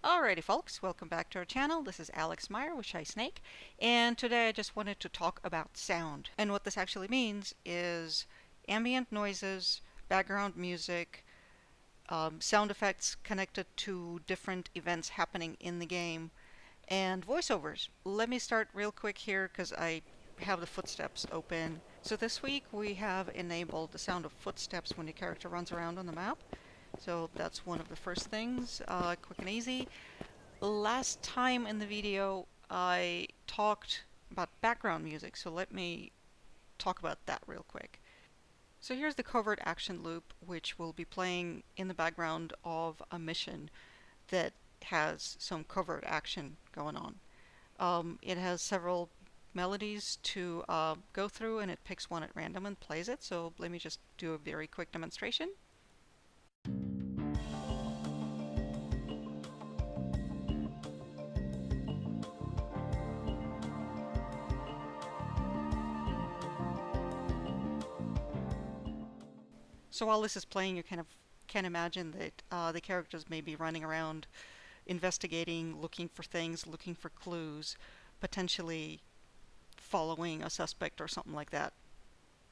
Alrighty folks, welcome back to our channel. This is Alex Meyer with Shy Snake, and today I just wanted to talk about sound. And what this actually means is ambient noises, background music, sound effects connected to different events happening in the game, and voiceovers. Let me start real quick here because I have the footsteps open. So this week we have enabled the sound of footsteps when your character runs around on the map. So that's one of the first things, quick and easy. Last time in the video I talked about background music, so let me talk about that real quick. So here's the covert action loop, which will be playing in the background of a mission that has some covert action going on. It has several melodies to go through, and it picks one at random and plays it. So let me just do a very quick demonstration. So while this is playing, you kind of can imagine that the characters may be running around investigating, looking for things, looking for clues, potentially following a suspect or something like that.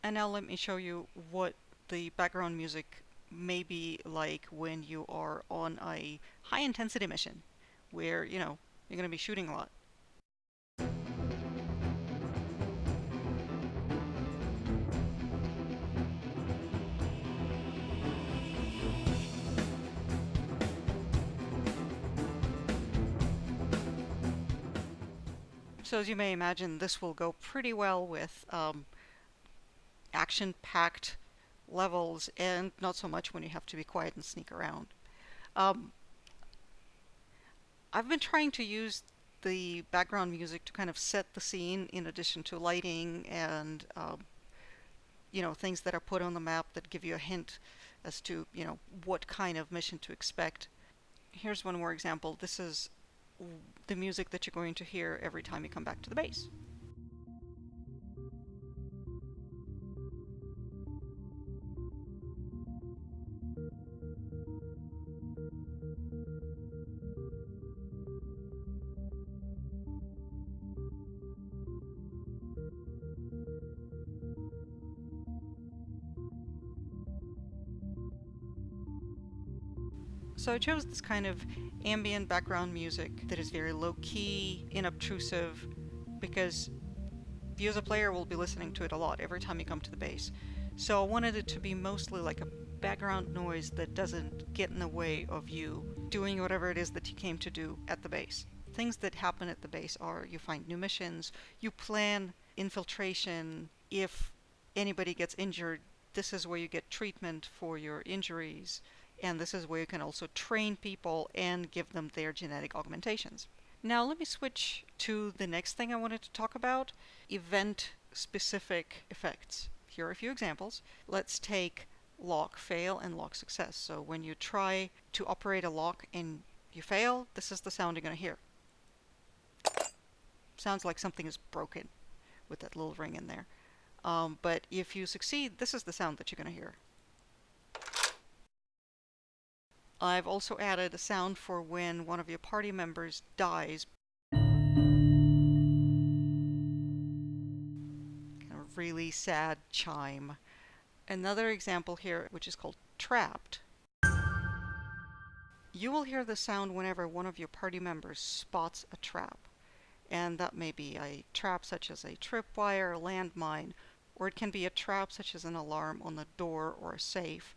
And now let me show you what the background music may be like when you are on a high intensity mission where, you're going to be shooting a lot. So as you may imagine, this will go pretty well with action-packed levels, and not so much when you have to be quiet and sneak around. I've been trying to use the background music to kind of set the scene in addition to lighting and things that are put on the map that give you a hint as to what kind of mission to expect. Here's one more example. This is the music that you're going to hear every time you come back to the base. So I chose this kind of ambient background music that is very low-key, inobtrusive, because you as a player will be listening to it a lot every time you come to the base. So I wanted it to be mostly like a background noise that doesn't get in the way of you doing whatever it is that you came to do at the base. Things that happen at the base are you find new missions, you plan infiltration. If anybody gets injured, this is where you get treatment for your injuries. And this is where you can also train people and give them their genetic augmentations. Now let me switch to the next thing I wanted to talk about, event-specific effects. Here are a few examples. Let's take lock fail and lock success. So when you try to operate a lock and you fail, this is the sound you're going to hear. Sounds like something is broken with that little ring in there. But if you succeed, this is the sound that you're going to hear. I've also added a sound for when one of your party members dies. Kind of really sad chime. Another example here, which is called trapped. You will hear the sound whenever one of your party members spots a trap. And that may be a trap such as a tripwire, a landmine, or it can be a trap such as an alarm on the door or a safe.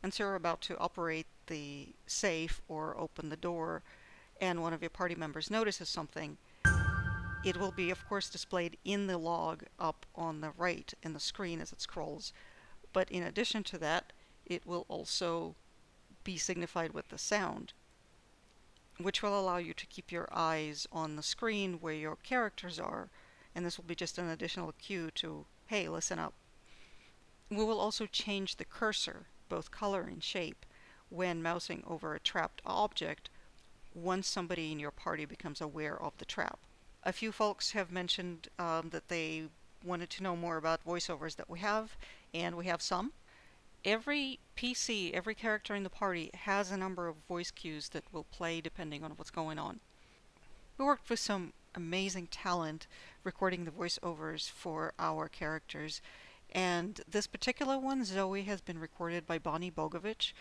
And so you're about to operate the safe or open the door, and one of your party members notices something. It will be, of course, displayed in the log up on the right in the screen as it scrolls. But in addition to that, it will also be signified with the sound, which will allow you to keep your eyes on the screen where your characters are. And this will be just an additional cue to, hey, listen up. We will also change the cursor, both color and shape, when mousing over a trapped object once somebody in your party becomes aware of the trap. A few folks have mentioned that they wanted to know more about voiceovers that we have, and we have some. Every PC, every character in the party has a number of voice cues that will play depending on what's going on. We worked with some amazing talent recording the voiceovers for our characters, and this particular one, Zoe, has been recorded by Bogovich,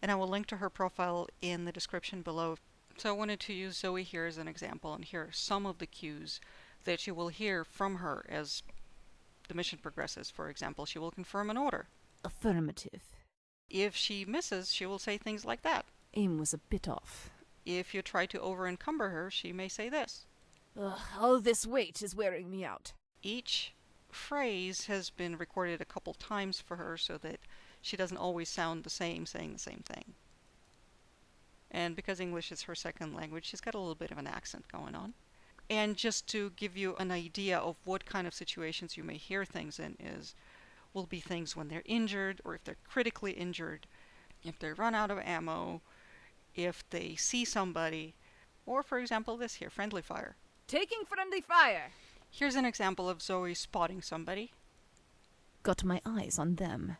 and I will link to her profile in the description below. So I wanted to use Zoe here as an example, and here are some of the cues that you will hear from her as the mission progresses. For example, she will confirm an order. Affirmative. If she misses, she will say things like that. Aim was a bit off. If you try to over-encumber her, she may say this. Ugh, all this weight is wearing me out. Each phrase has been recorded a couple times for her so that she doesn't always sound the same saying the same thing. And because English is her second language, she's got a little bit of an accent going on. And just to give you an idea of what kind of situations you may hear things in will be things when they're injured, or if they're critically injured, if they run out of ammo, if they see somebody, or for example this here, friendly fire. Taking friendly fire. Here's an example of Zoe spotting somebody. Got my eyes on them.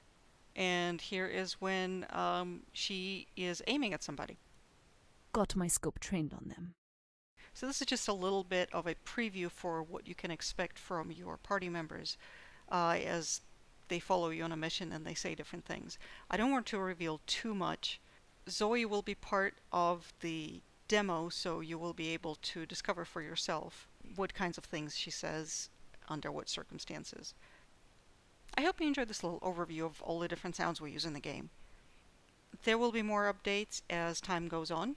And here is when she is aiming at somebody. Got my scope trained on them. So this is just a little bit of a preview for what you can expect from your party members as they follow you on a mission and they say different things. I don't want to reveal too much. Zoe will be part of the demo, so you will be able to discover for yourself what kinds of things she says under what circumstances. I hope you enjoyed this little overview of all the different sounds we use in the game. There will be more updates as time goes on,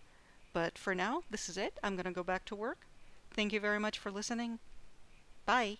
but for now, this is it. I'm going to go back to work. Thank you very much for listening. Bye.